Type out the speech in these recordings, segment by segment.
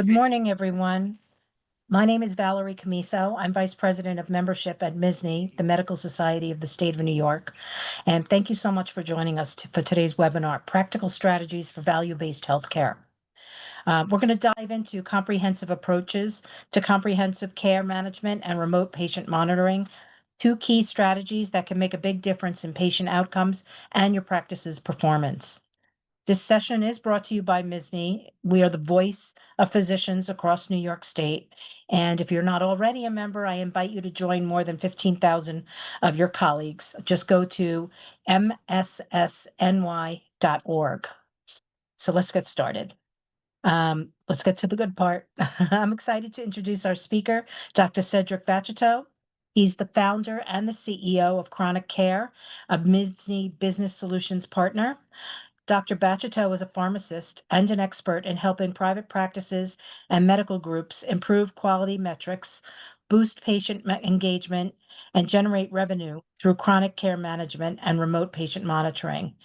Good morning, everyone. My name is Valerie Camiso. I'm Vice President of Membership at MSSNY, the Medical Society of the State of New York. And thank you so much for joining us for today's webinar, Practical Strategies for Value-Based Healthcare. We're going to dive into comprehensive approaches to comprehensive care management and remote patient monitoring, two key strategies that can make a big difference in patient outcomes and your practice's performance. This session is brought to you by MSSNY. We are the voice of physicians across New York State. And if you're not already a member, I invite you to join more than 15,000 of your colleagues. Just go to MSSNY.org. So let's get started. Let's get to the good part. I'm excited to introduce our speaker, Dr. Cedric Bachiteau. He's the founder and the CEO of ChronicCare, a MSSNY Business Solutions Partner. Dr. Bachiteau is a pharmacist and an expert in helping private practices and medical groups improve quality metrics, boost patient engagement, and generate revenue through chronic care management and remote patient monitoring.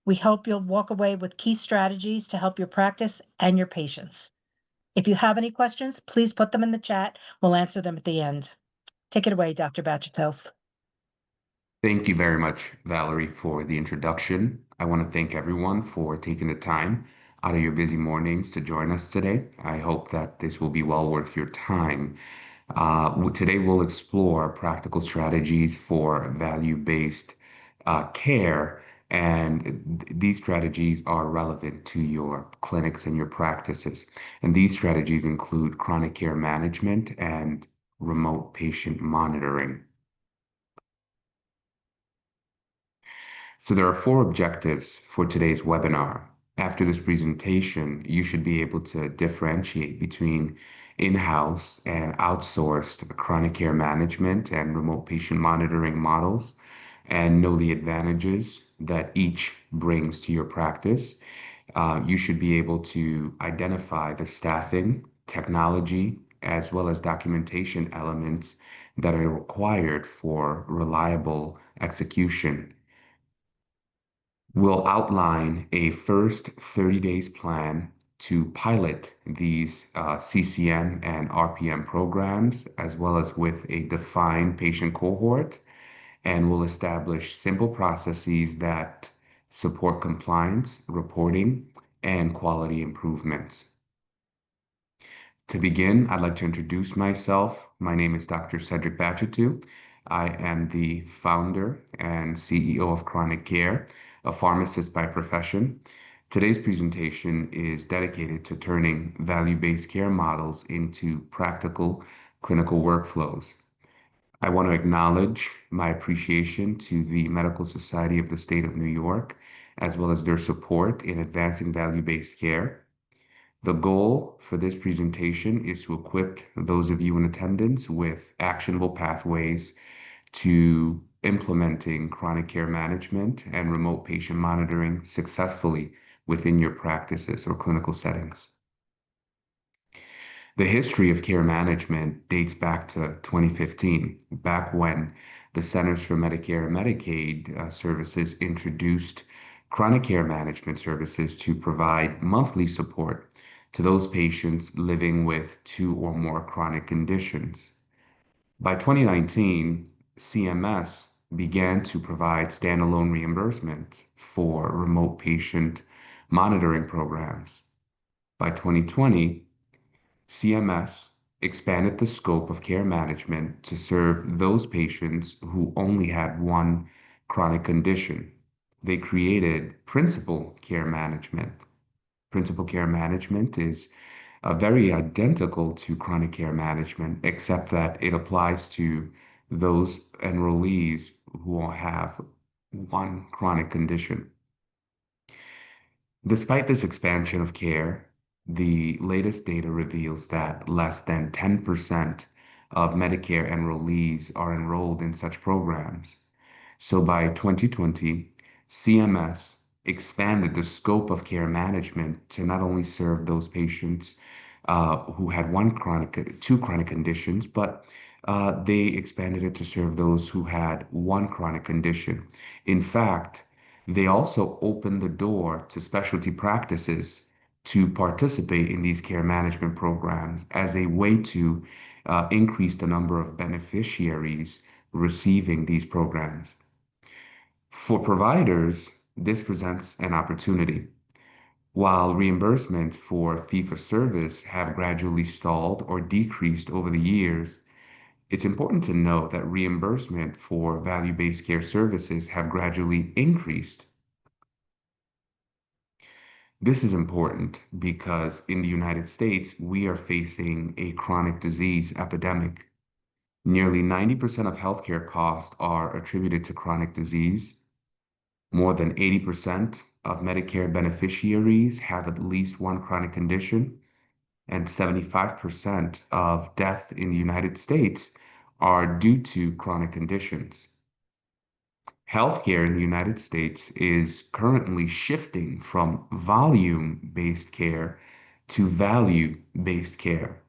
We hope you'll walk away with key strategies to help your practice and your patients. If you have any questions, please put them in the chat. We'll answer them at the end. Take it away, Dr. Bachiteau. Thank you very much, Valerie, for the introduction. I want to thank everyone for taking the time out of your busy mornings to join us today. I hope that this will be well worth your time. Today, we'll explore practical strategies for value-based care, and these strategies are relevant to your clinics and your practices. And these strategies include chronic care management and remote patient monitoring. So there are four objectives for today's webinar. After this presentation, you should be able to differentiate between in-house and outsourced chronic care management and remote patient monitoring models, and know the advantages that each brings to your practice. You should be able to identify the staffing, technology, as well as documentation elements that are required for reliable execution. We'll outline a first 30 days plan to pilot these CCM and RPM programs, as well as with a defined patient cohort, and we'll establish simple processes that support compliance, reporting, and quality improvements. To begin, I'd like to introduce myself. My name is Dr. Cedric Bachiteau. I am the founder and CEO of ChronicCare, a pharmacist by profession. Today's presentation is dedicated to turning value-based care models into practical clinical workflows. I want to acknowledge my appreciation to the Medical Society of the State of New York, as well as their support in advancing value-based care. The goal for this presentation is to equip those of you in attendance with actionable pathways to implementing chronic care management and remote patient monitoring successfully within your practices or clinical settings. The history of care management dates back to 2015, back when the Centers for Medicare and Medicaid Services introduced chronic care management services to provide monthly support to those patients living with two or more chronic conditions. By 2019, CMS began to provide standalone reimbursement for remote patient monitoring programs. By 2020, CMS expanded the scope of care management to serve those patients who only had one chronic condition. They created principal care management. Principal care management is very identical to chronic care management, except that it applies to those enrollees who have one chronic condition. Despite this expansion of care, the latest data reveals that less than 10% of Medicare enrollees are enrolled in such programs. So by 2020, CMS expanded the scope of care management to not only serve those patients who had two chronic conditions, but they expanded it to serve those who had one chronic condition. In fact, they also opened the door to specialty practices to participate in these care management programs as a way to increase the number of beneficiaries receiving these programs. For providers, this presents an opportunity. While reimbursement for fee-for-service have gradually stalled or decreased over the years, it's important to note that reimbursement for value-based care services have gradually increased. This is important because in the United States, we are facing a chronic disease epidemic. Nearly 90% of healthcare costs are attributed to chronic disease. More than 80% of Medicare beneficiaries have at least one chronic condition, and 75% of death in the United States are due to chronic conditions. Healthcare in the United States is currently shifting from volume-based care to value-based care.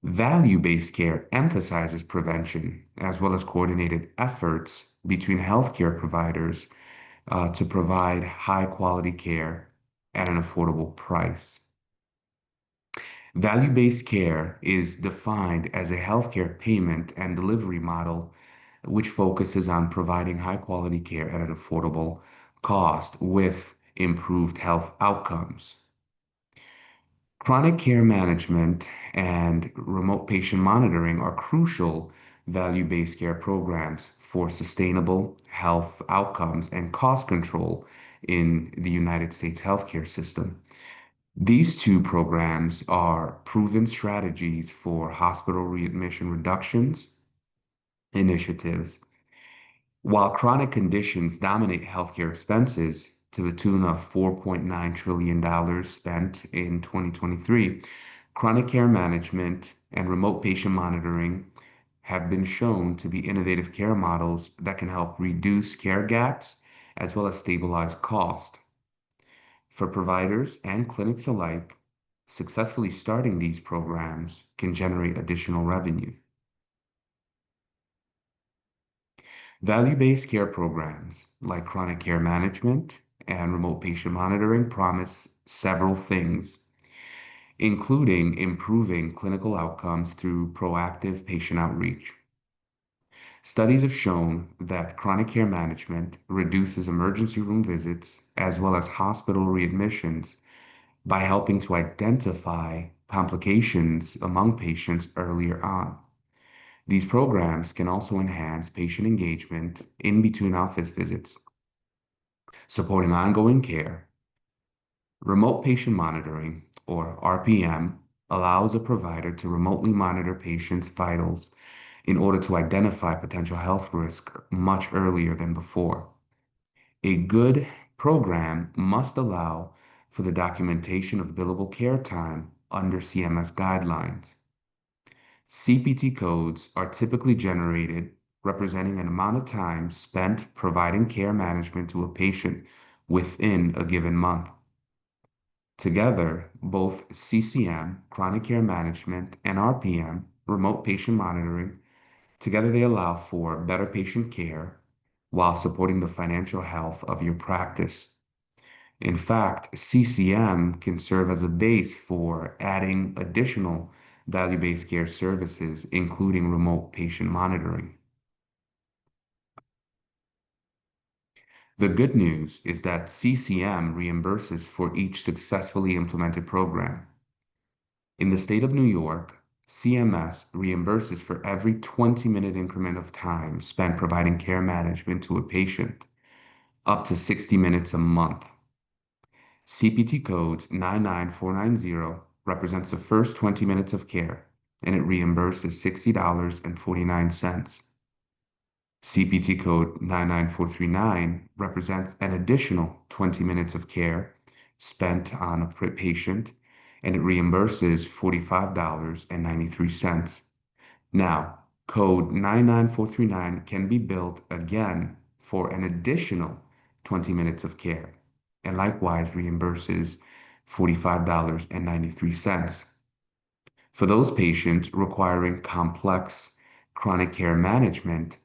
Value-based care emphasizes prevention as well as coordinated efforts between healthcare providers to provide high-quality care at an affordable price. Value-based care is defined as a healthcare payment and delivery model which focuses on providing high-quality care at an affordable cost with improved health outcomes. Chronic care management and remote patient monitoring are crucial value-based care programs for sustainable health outcomes and cost control in the United States healthcare system. These two programs are proven strategies for hospital readmission reductions initiatives. While chronic conditions dominate healthcare expenses to the tune of $4.9 trillion spent in 2023, chronic care management and remote patient monitoring have been shown to be innovative care models that can help reduce care gaps as well as stabilize cost. For providers and clinics alike, successfully starting these programs can generate additional revenue. Value-based care programs like chronic care management and remote patient monitoring promise several things, including improving clinical outcomes through proactive patient outreach. Studies have shown that chronic care management reduces emergency room visits as well as hospital readmissions by helping to identify complications among patients earlier on. These programs can also enhance patient engagement in between office visits, supporting ongoing care. Remote patient monitoring, or RPM, allows a provider to remotely monitor patients' vitals in order to identify potential health risk much earlier than before. A good program must allow for the documentation of billable care time under CMS guidelines. CPT codes are typically generated representing an amount of time spent providing care management to a patient within a given month. Together, both CCM, chronic care management, and RPM, remote patient monitoring, together they allow for better patient care while supporting the financial health of your practice. In fact, CCM can serve as a base for adding additional value-based care services, including remote patient monitoring. The good news is that CCM reimburses for each successfully implemented program. In the state of New York, CMS reimburses for every 20-minute increment of time spent providing care management to a patient, up to 60 minutes a month. CPT code 99490 represents the first 20 minutes of care, and it reimburses $60.49. CPT code 99439 represents an additional 20 minutes of care spent on a patient, and it reimburses $45.93. Now, code 99439 can be billed again for an additional 20 minutes of care, and likewise reimburses $45.93. For those patients requiring complex chronic care management,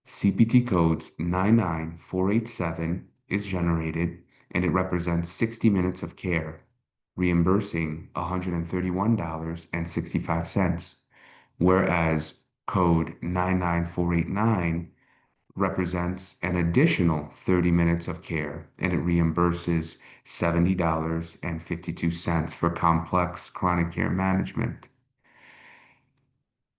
CPT code 99487 is generated and it represents 60 minutes of care reimbursing $131.65, whereas code 99489 represents an additional 30 minutes of care and it reimburses $70.52 for complex chronic care management.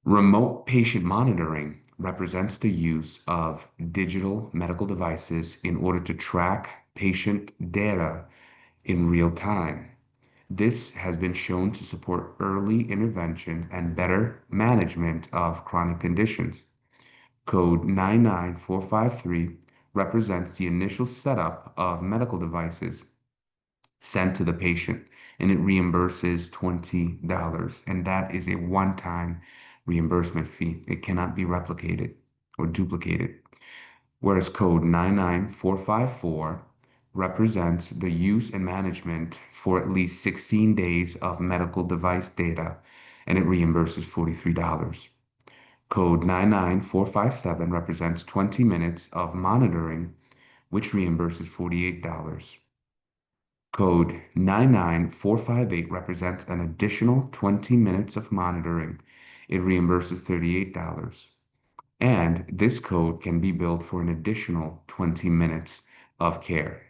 Remote patient monitoring represents the use of digital medical devices in order to track patient data in real time. This has been shown to support early intervention and better management of chronic conditions. Code 99453 represents the initial setup of medical devices sent to the patient, and it reimburses $20, and that is a one-time reimbursement fee. It cannot be replicated or duplicated. Whereas code 99454 represents the use and management for at least 16 days of medical device data, and it reimburses $43. Code 99457 represents 20 minutes of monitoring, which reimburses $48. Code 99458 represents an additional 20 minutes of monitoring. It reimburses $38. And this code can be billed for an additional 20 minutes of care.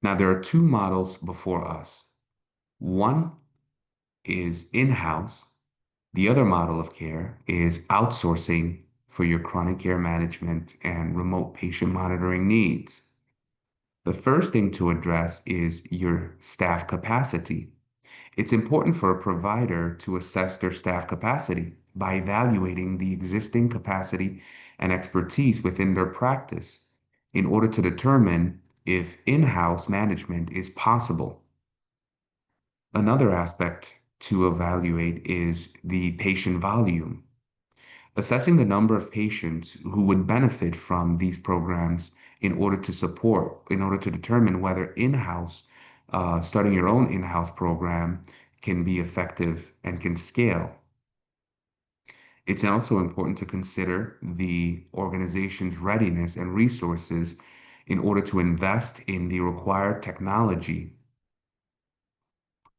Now, there are two models before us. One is in-house. The other model of care is outsourcing for your chronic care management and remote patient monitoring needs. The first thing to address is your staff capacity. It's important for a provider to assess their staff capacity by evaluating the existing capacity and expertise within their practice in order to determine if in-house management is possible. Another aspect to evaluate is the patient volume. Assessing the number of patients who would benefit from these programs in order to determine whether starting your own in-house program can be effective and can scale. It's also important to consider the organization's readiness and resources in order to invest in the required technology.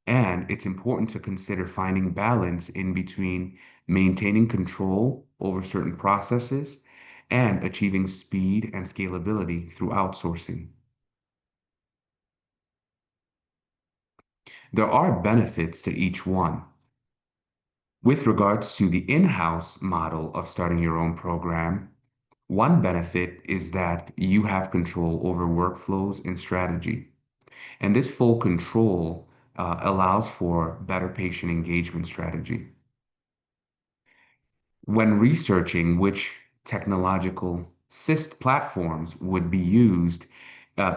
And it's important to consider finding balance in between maintaining control over certain processes and achieving speed and scalability through outsourcing. There are benefits to each one. With regards to the in-house model of starting your own program, one benefit is that you have control over workflows and strategy. And this full control allows for better patient engagement strategy. When researching which technological platforms would be used,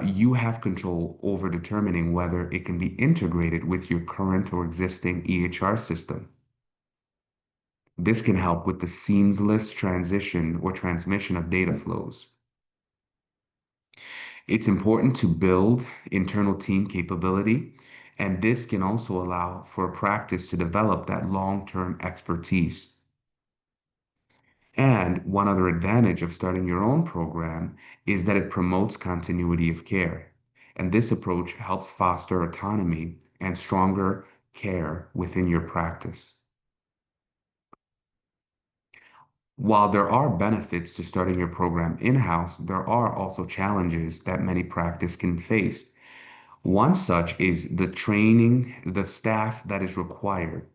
you have control over determining whether it can be integrated with your current or existing EHR system. This can help with the seamless transition or transmission of data flows. It's important to build internal team capability, and this can also allow for a practice to develop that long-term expertise. And one other advantage of starting your own program is that it promotes continuity of care. And this approach helps foster autonomy and stronger care within your practice. While there are benefits to starting your program in-house, there are also challenges that many practices can face. One such is the training, the staff that is required.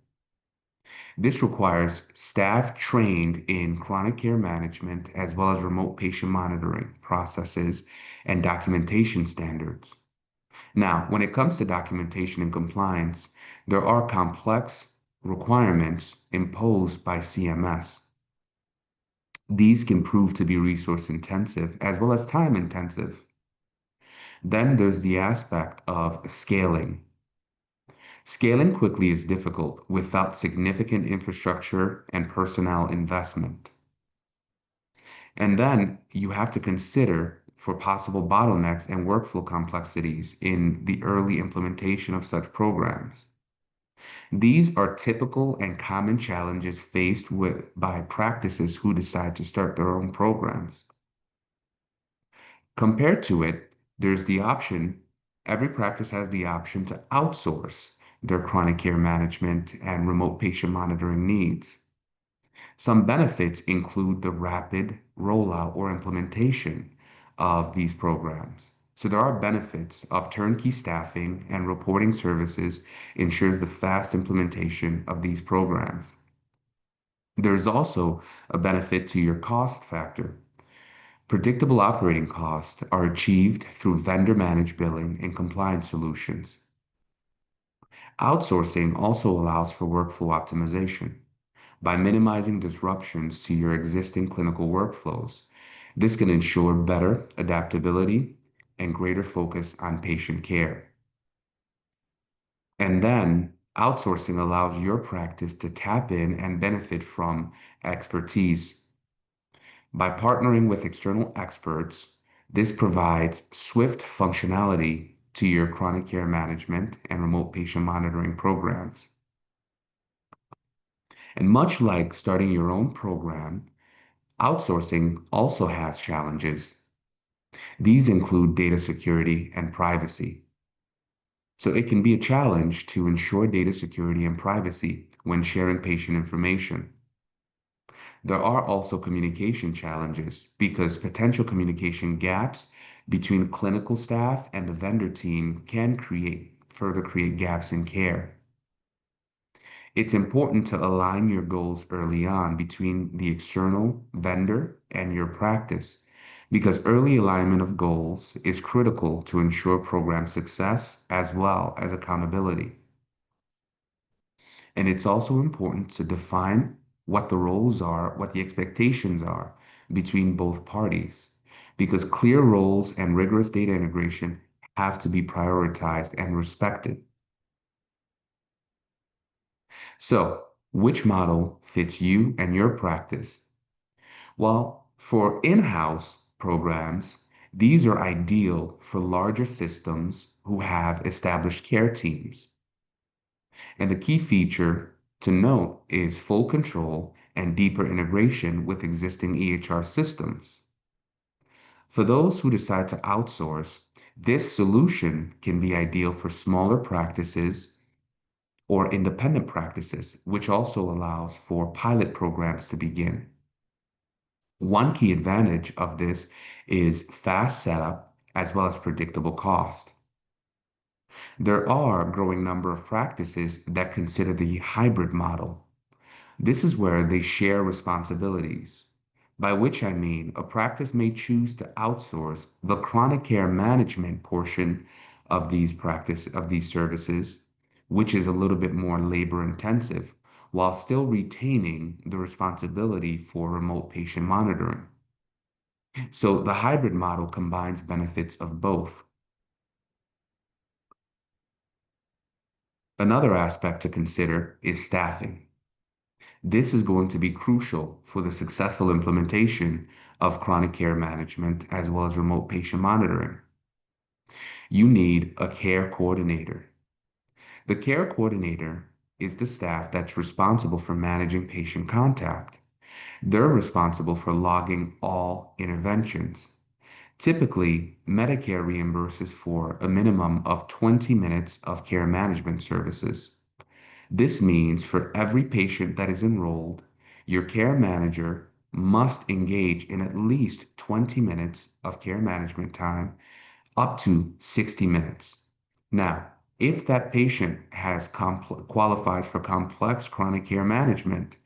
This requires staff trained in chronic care management as well as remote patient monitoring processes and documentation standards. Now, when it comes to documentation and compliance, there are complex requirements imposed by CMS. These can prove to be resource intensive as well as time intensive. Then there's the aspect of scaling. Scaling quickly is difficult without significant infrastructure and personnel investment. And then you have to consider for possible bottlenecks and workflow complexities in the early implementation of such programs. These are typical and common challenges faced by practices who decide to start their own programs. Compared to it, there's the option Every practice has the option to outsource their chronic care management and remote patient monitoring needs. Some benefits include the rapid rollout or implementation of these programs. So there are benefits of turnkey staffing and reporting services ensures the fast implementation of these programs. There's also a benefit to your cost factor. Predictable operating costs are achieved through vendor managed billing and compliance solutions. Outsourcing also allows for workflow optimization. By minimizing disruptions to your existing clinical workflows, this can ensure better adaptability and greater focus on patient care. And then outsourcing allows your practice to tap in and benefit from expertise. By partnering with external experts, this provides swift functionality to your chronic care management and remote patient monitoring programs. And much like starting your own program, outsourcing also has challenges. These include data security and privacy. So it can be a challenge to ensure data security and privacy when sharing patient information. There are also communication challenges because potential communication gaps between clinical staff and the vendor team can further create gaps in care. It's important to align your goals early on between the external vendor and your practice because early alignment of goals is critical to ensure program success as well as accountability. And it's also important to define what the roles are, what the expectations are between both parties because clear roles and rigorous data integration have to be prioritized and respected. So, which model fits you and your practice? Well, for in-house programs, these are ideal for larger systems who have established care teams. And the key feature to note is full control and deeper integration with existing EHR systems. For those who decide to outsource, this solution can be ideal for smaller practices or independent practices, which also allows for pilot programs to begin. One key advantage of this is fast setup as well as predictable cost. There are a growing number of practices that consider the hybrid model. This is where they share responsibilities, by which I mean a practice may choose to outsource the chronic care management portion of these services, which is a little bit more labor intensive, while still retaining the responsibility for remote patient monitoring. So the hybrid model combines benefits of both. Another aspect to consider is staffing. This is going to be crucial for the successful implementation of chronic care management as well as remote patient monitoring. You need a care coordinator. The care coordinator is the staff that's responsible for managing patient contact. They're responsible for logging all interventions. Typically, Medicare reimburses for a minimum of 20 minutes of care management services. This means for every patient that is enrolled, your care manager must engage in at least 20 minutes of care management time, up to 60 minutes. Now, if that patient qualifies for complex chronic care management,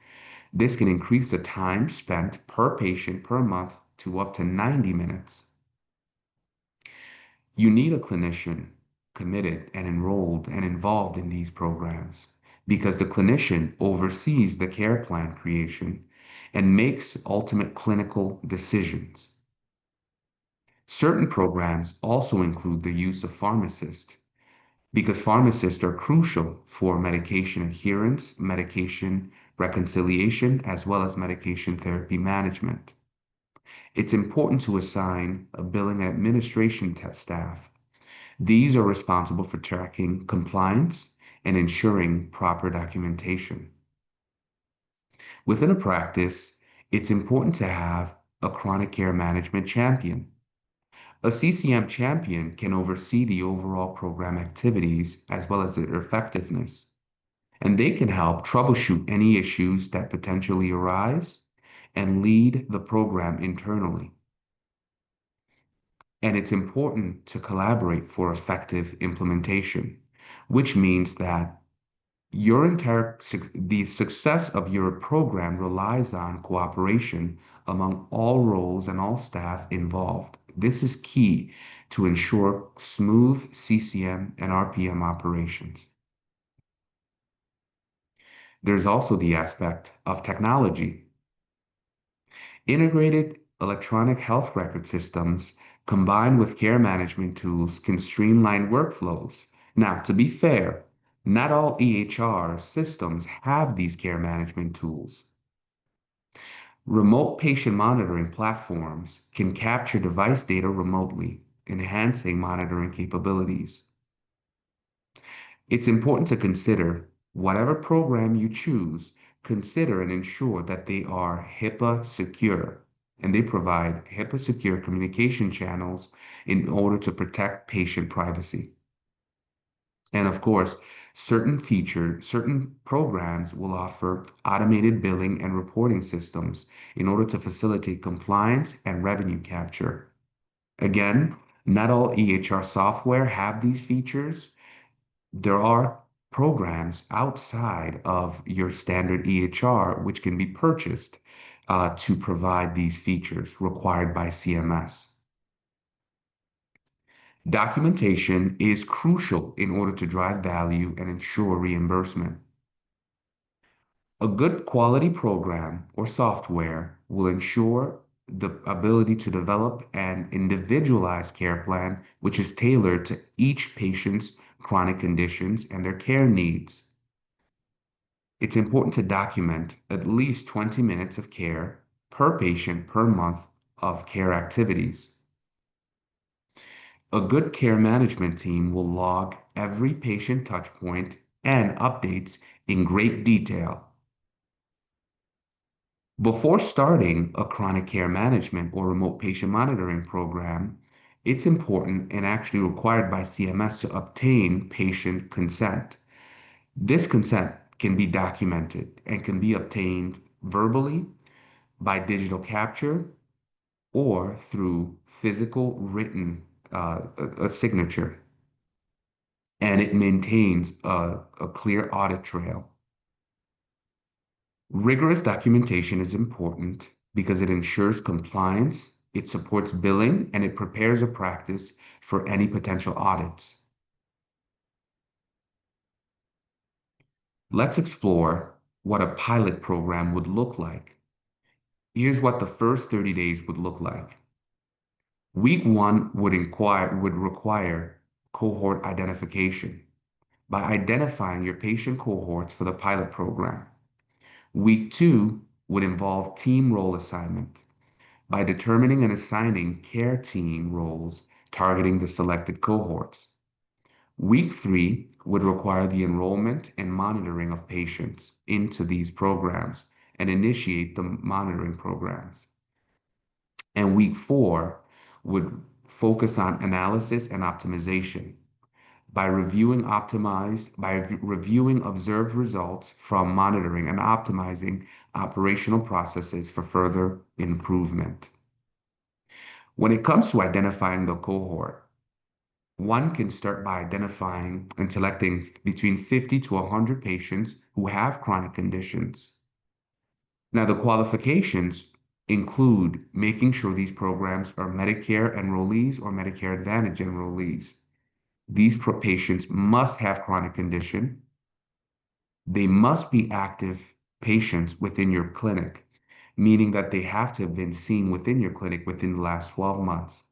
this can increase the time spent per patient per month to up to 90 minutes. You need a clinician committed and enrolled and involved in these programs because the clinician oversees the care plan creation and makes ultimate clinical decisions. Certain programs also include the use of pharmacists because pharmacists are crucial for medication adherence, medication reconciliation, as well as medication therapy management. It's important to assign a billing and administration staff. These are responsible for tracking compliance and ensuring proper documentation. Within a practice, it's important to have a chronic care management champion. A CCM champion can oversee the overall program activities as well as their effectiveness, and they can help troubleshoot any issues that potentially arise and lead the program internally. And it's important to collaborate for effective implementation, which means that the success of your program relies on cooperation among all roles and all staff involved. This is key to ensure smooth CCM and RPM operations. There's also the aspect of technology. Integrated electronic health record systems combined with care management tools can streamline workflows. Now, to be fair, not all EHR systems have these care management tools. Remote patient monitoring platforms can capture device data remotely, enhancing monitoring capabilities. It's important to consider whatever program you choose, consider and ensure that they are HIPAA secure and they provide HIPAA secure communication channels in order to protect patient privacy. And of course, certain programs will offer automated billing and reporting systems in order to facilitate compliance and revenue capture. Again, not all EHR software have these features. There are programs outside of your standard EHR which can be purchased to provide these features required by CMS. Documentation is crucial in order to drive value and ensure reimbursement. A good quality program or software will ensure the ability to develop an individualized care plan which is tailored to each patient's chronic conditions and their care needs. It's important to document at least 20 minutes of care per patient per month of care activities. A good care management team will log every patient touchpoint and updates in great detail. Before starting a chronic care management or remote patient monitoring program, it's important and actually required by CMS to obtain patient consent. This consent can be documented and can be obtained verbally by digital capture or through physical written a signature, and it maintains a clear audit trail. Rigorous documentation is important because it ensures compliance, it supports billing, and it prepares a practice for any potential audits. Let's explore what a pilot program would look like. Here's what the first 30 days would look like. Week one would require cohort identification by identifying your patient cohorts for the pilot program. Week two would involve team role assignment by determining and assigning care team roles targeting the selected cohorts. Week three would require the enrollment and monitoring of patients into these programs and initiate the monitoring programs. And week four would focus on analysis and optimization by reviewing observed results from monitoring and optimizing operational processes for further improvement. When it comes to identifying the cohort, one can start by identifying and selecting between 50 to 100 patients who have chronic conditions. Now, the qualifications include making sure these programs are Medicare enrollees or Medicare Advantage enrollees. These patients must have chronic condition. They must be active patients within your clinic, meaning that they have to have been seen within your clinic within the last 12 months.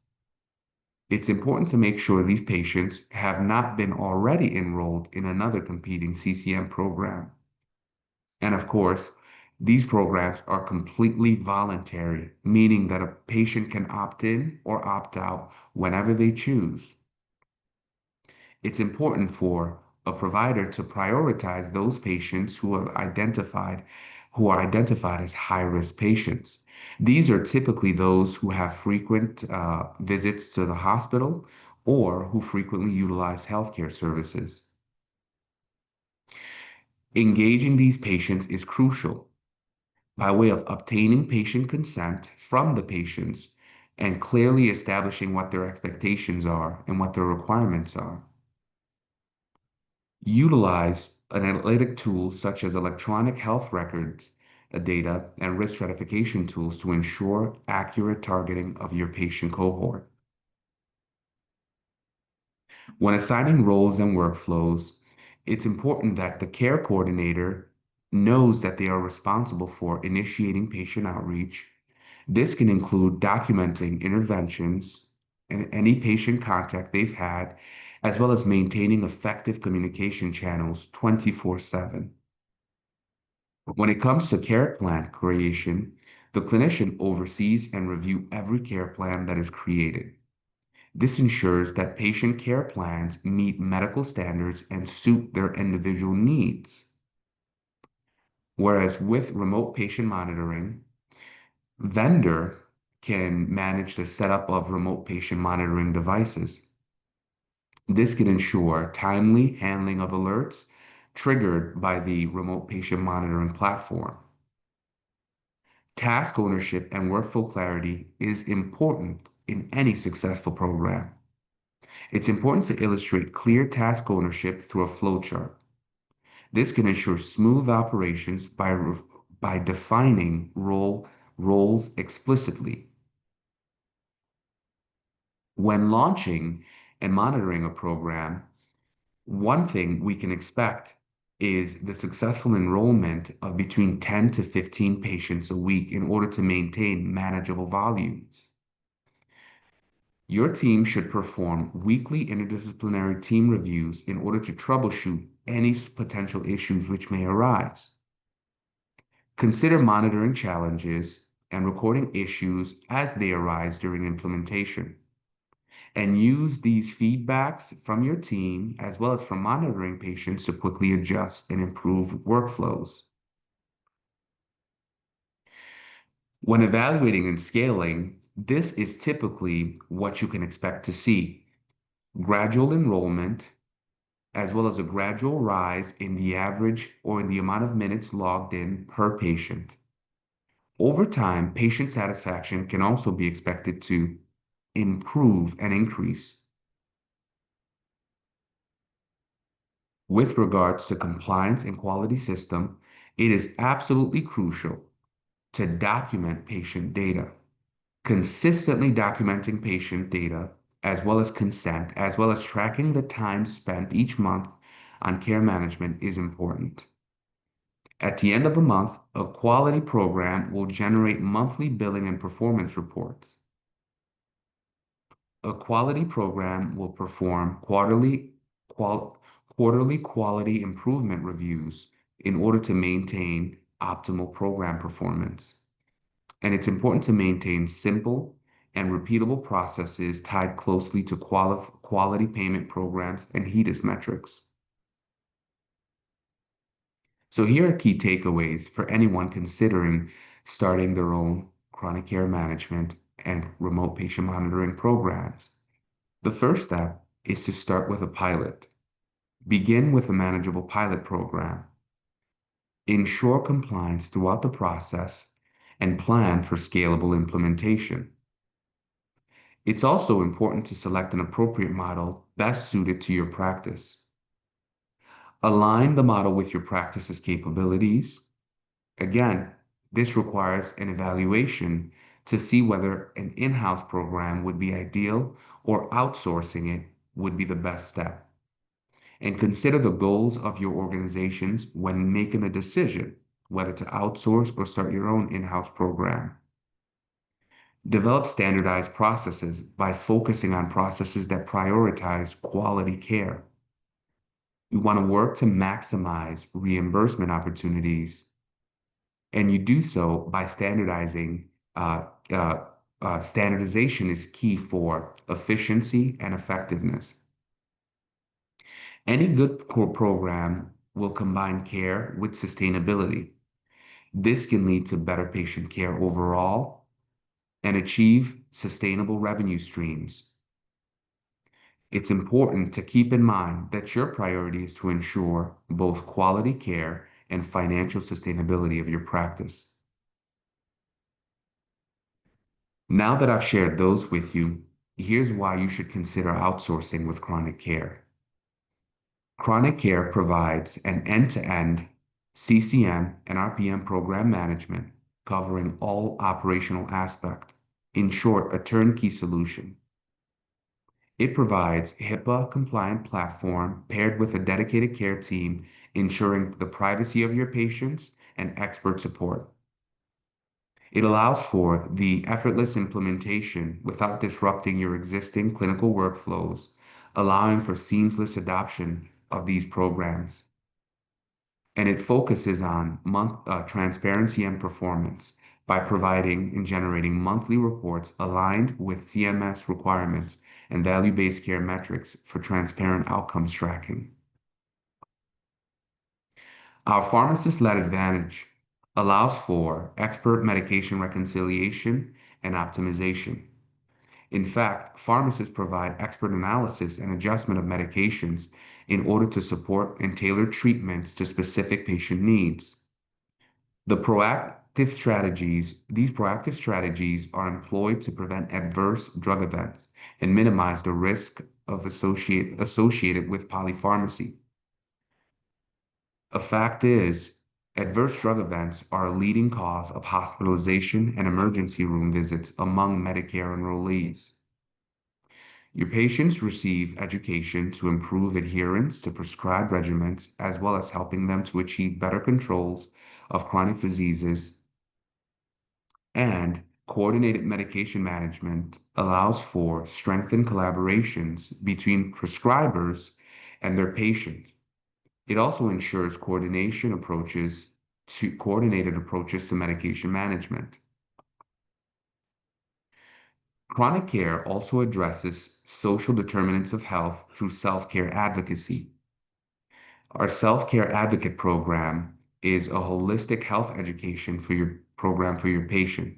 It's important to make sure these patients have not been already enrolled in another competing CCM program. And of course, these programs are completely voluntary, meaning that a patient can opt in or opt out whenever they choose. It's important for a provider to prioritize those patients who have identified who are identified as high-risk patients. These are typically those who have frequent visits to the hospital or who frequently utilize healthcare services. Engaging these patients is crucial by way of obtaining patient consent from the patients and clearly establishing what their expectations are and what their requirements are. Utilize analytic tools such as electronic health records, data, and risk stratification tools to ensure accurate targeting of your patient cohort. When assigning roles and workflows, it's important that the care coordinator knows that they are responsible for initiating patient outreach. This can include documenting interventions and any patient contact they've had, as well as maintaining effective communication channels 24/7. When it comes to care plan creation, the clinician oversees and reviews every care plan that is created. This ensures that patient care plans meet medical standards and suit their individual needs. Whereas with remote patient monitoring, vendor can manage the setup of remote patient monitoring devices. This can ensure timely handling of alerts triggered by the remote patient monitoring platform. Task ownership and workflow clarity is important in any successful program. It's important to illustrate clear task ownership through a flowchart. This can ensure smooth operations by defining roles explicitly. When launching and monitoring a program, one thing we can expect is the successful enrollment of between 10 to 15 patients a week in order to maintain manageable volumes. Your team should perform weekly interdisciplinary team reviews in order to troubleshoot any potential issues which may arise. Consider monitoring challenges and recording issues as they arise during implementation. And use these feedbacks from your team as well as from monitoring patients to quickly adjust and improve workflows. When evaluating and scaling, this is typically what you can expect to see. Gradual enrollment, as well as a gradual rise in the average or in the amount of minutes logged in per patient. Over time, patient satisfaction can also be expected to improve and increase. With regards to compliance and quality system, it is absolutely crucial to document patient data. Consistently documenting patient data, as well as consent, as well as tracking the time spent each month on care management is important. At the end of the month, a quality program will generate monthly billing and performance reports. A quality program will perform quarterly quality improvement reviews in order to maintain optimal program performance. And it's important to maintain simple and repeatable processes tied closely to quality payment programs and HEDIS metrics. So here are key takeaways for anyone considering starting their own chronic care management and remote patient monitoring programs. The first step is to start with a pilot. Begin with a manageable pilot program. Ensure compliance throughout the process and plan for scalable implementation. It's also important to select an appropriate model best suited to your practice. Align the model with your practice's capabilities. Again, this requires an evaluation to see whether an in-house program would be ideal or outsourcing it would be the best step. And consider the goals of your organizations when making a decision whether to outsource or start your own in-house program. Develop standardized processes by focusing on processes that prioritize quality care. You want to work to maximize reimbursement opportunities, and you do so by standardizing. Standardization is key for efficiency and effectiveness. Any good core program will combine care with sustainability. This can lead to better patient care overall and achieve sustainable revenue streams. It's important to keep in mind that your priority is to ensure both quality care and financial sustainability of your practice. Now that I've shared those with you, here's why you should consider outsourcing with ChronicCare. ChronicCare provides an end-to-end CCM and RPM program management covering all operational aspects. In short, a turnkey solution. It provides HIPAA-compliant platform paired with a dedicated care team, ensuring the privacy of your patients and expert support. It allows for the effortless implementation without disrupting your existing clinical workflows, allowing for seamless adoption of these programs. And it focuses on transparency and performance by providing and generating monthly reports aligned with CMS requirements and value-based care metrics for transparent outcomes tracking. Our pharmacist-led advantage allows for expert medication reconciliation and optimization. In fact, pharmacists provide expert analysis and adjustment of medications in order to support and tailor treatments to specific patient needs. These proactive strategies are employed to prevent adverse drug events and minimize the risk of associated with polypharmacy. A fact is, adverse drug events are a leading cause of hospitalization and emergency room visits among Medicare enrollees. Your patients receive education to improve adherence to prescribed regimens, as well as helping them to achieve better controls of chronic diseases. And coordinated medication management allows for strengthened collaborations between prescribers and their patients. It also ensures coordinated approaches to medication management. Chronic care also addresses social determinants of health through self-care advocacy. Our self-care advocate program is a holistic health education for your patient.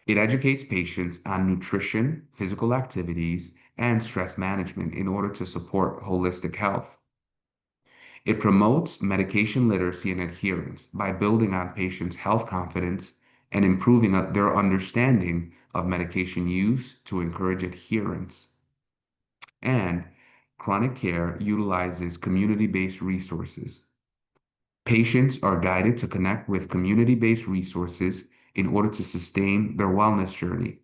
It educates patients on nutrition, physical activities, and stress management in order to support holistic health. It promotes medication literacy and adherence by building on patients' health confidence and improving their understanding of medication use to encourage adherence. And chronic care utilizes community-based resources. Patients are guided to connect with community-based resources in order to sustain their wellness journey.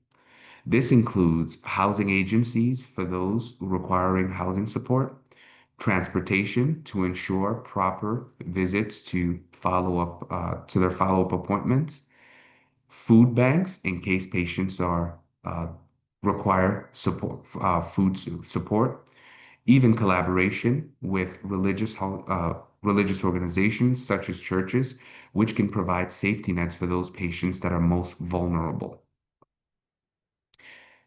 This includes housing agencies for those requiring housing support, transportation to ensure proper visits to their follow-up appointments, food banks in case patients are require support, even collaboration with religious organizations such as churches, which can provide safety nets for those patients that are most vulnerable.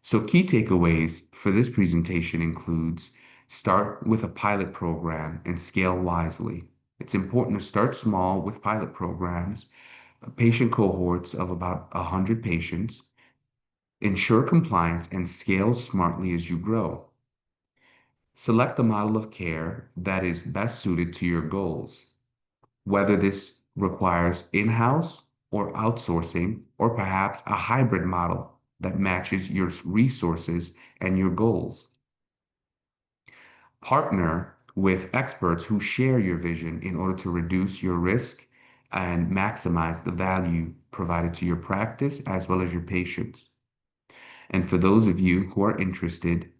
So key takeaways for this presentation includes start with a pilot program and scale wisely. It's important to start small with pilot programs, patient cohorts of about 100 patients, ensure compliance and scale smartly as you grow. Select the model of care that is best suited to your goals, whether this requires in-house or outsourcing, or perhaps a hybrid model that matches your resources and your goals. Partner with experts who share your vision in order to reduce your risk and maximize the value provided to your practice as well as your patients. And for those of you who are interested,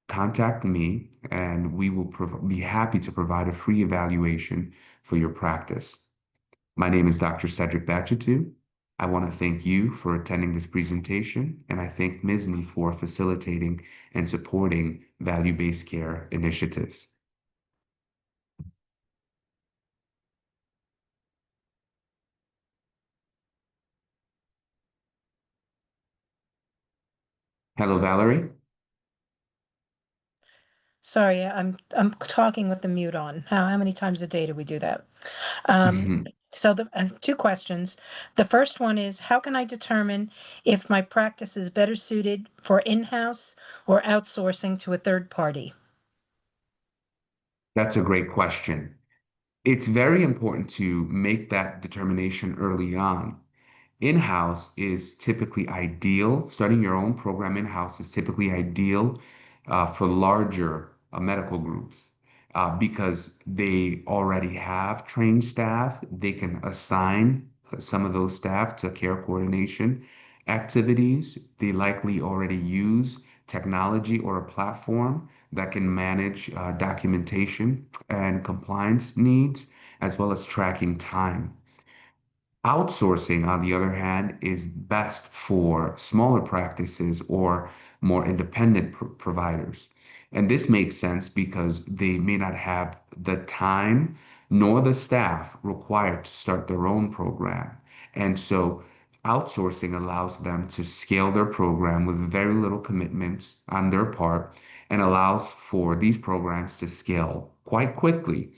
contact me and we will be happy to provide a free evaluation for your practice. My name is Dr. Cedric Bachetu. I want to thank you for attending this presentation, and I thank MSSNY for facilitating and supporting value-based care initiatives. Hello, Valerie. Sorry, I'm talking with the mute on. How many times a day do we do that? Um, So the two questions. The first one is, how can I determine if my practice is better suited for in-house or outsourcing to a third party? That's a great question. It's very important to make that determination early on. In-house is typically ideal. Starting your own program in-house is typically ideal for larger medical groups because they already have trained staff. They can assign some of those staff to care coordination activities. They likely already use technology or a platform that can manage documentation and compliance needs, as well as tracking time. Outsourcing, on the other hand, is best for smaller practices or more independent providers. And this makes sense because they may not have the time nor the staff required to start their own program. And so outsourcing allows them to scale their program with very little commitments on their part and allows for these programs to scale quite quickly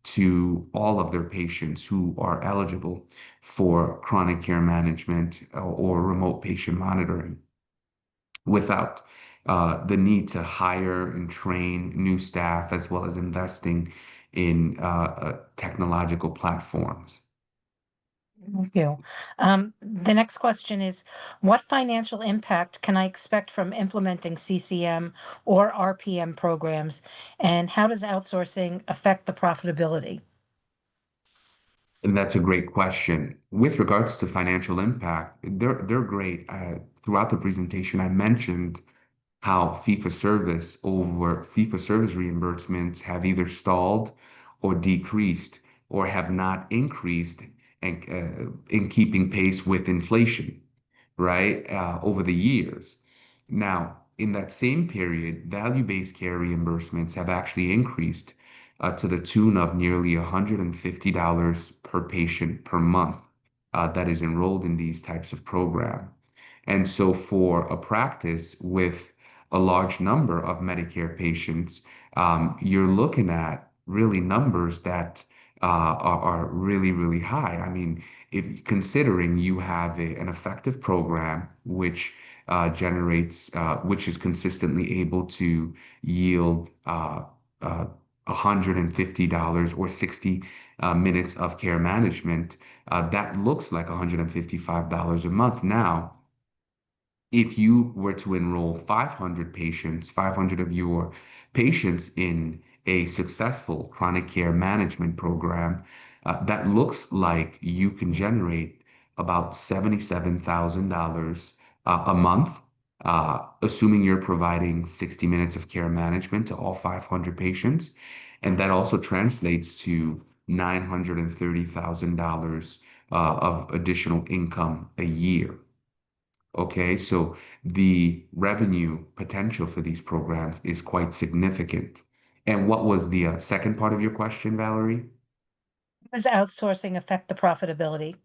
to all of their patients who are eligible for chronic care management or remote patient monitoring without the need to hire and train new staff as well as investing in technological platforms. Thank you. The next question is, what financial impact can I expect from implementing CCM or RPM programs, and how does outsourcing affect the profitability? And that's a great question. With regards to financial impact, they're great. Throughout the presentation, I mentioned how fee-for-service reimbursements have either stalled or decreased or have not increased and in keeping pace with inflation, right, over the years. Now, in that same period, value-based care reimbursements have actually increased to the tune of nearly $150 per patient per month that is enrolled in these types of program. And so for a practice with a large number of Medicare patients, you're looking at really numbers that are really, really high. I mean, if considering you have an effective program which which is consistently able to yield $150 or 60 minutes of care management, that looks like $155 a month. Now, if you were to enroll 500 patients, 500 of your patients in a successful chronic care management program, that looks like you can generate about $77,000 a month, assuming you're providing 60 minutes of care management to all 500 patients. And that also translates to $930,000 of additional income a year. Okay, so the revenue potential for these programs is quite significant. And what was the second part of your question, Valerie? How does outsourcing affect the profitability?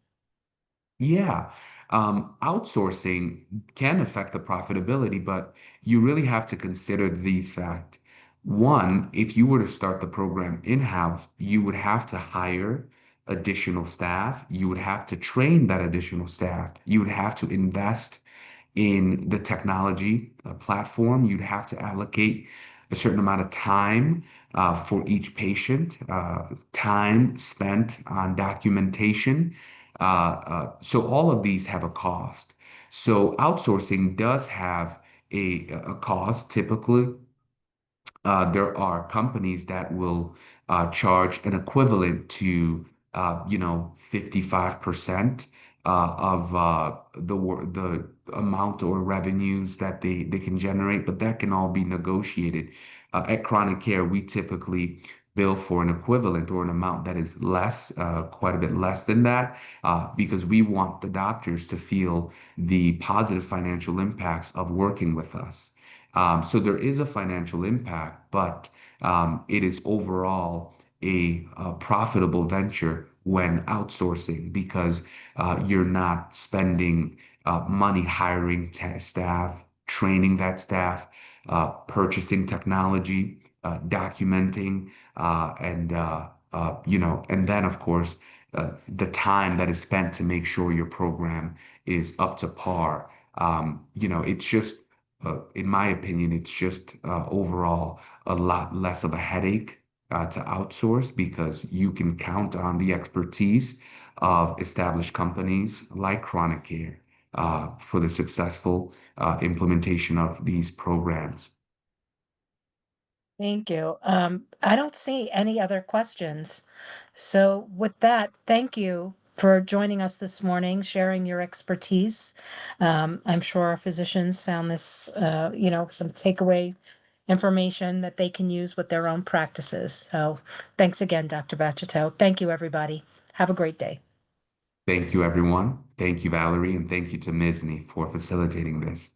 Yeah, outsourcing can affect the profitability, but you really have to consider these facts. One, if you were to start the program in-house, you would have to hire additional staff. You would have to train that additional staff. You would have to invest in the technology platform. You'd have to allocate a certain amount of time for each patient, time spent on documentation. So all of these have a cost. So outsourcing does have a cost typically. There are companies that will charge an equivalent to 55% of the amount or revenues that they can generate, but that can all be negotiated. At Chronic Care, we typically bill for an equivalent or an amount that is less, quite a bit less than that, because we want the doctors to feel the positive financial impacts of working with us. So there is a financial impact, but it is overall a profitable venture when outsourcing because you're not spending money hiring staff, training that staff, purchasing technology, documenting, and then of course the time that is spent to make sure your program is up to par. It's just, in my opinion, it's just overall a lot less of a headache to outsource because you can count on the expertise of established companies like ChronicCare for the successful implementation of these programs. Thank you. I don't see any other questions. So with that, thank you for joining us this morning, sharing your expertise. I'm sure our physicians found this, some takeaway information that they can use with their own practices. So thanks again, Dr. Bachito. Thank you, everybody. Have a great day. Thank you, everyone. Thank you, Valerie, and thank you to Misney for facilitating this.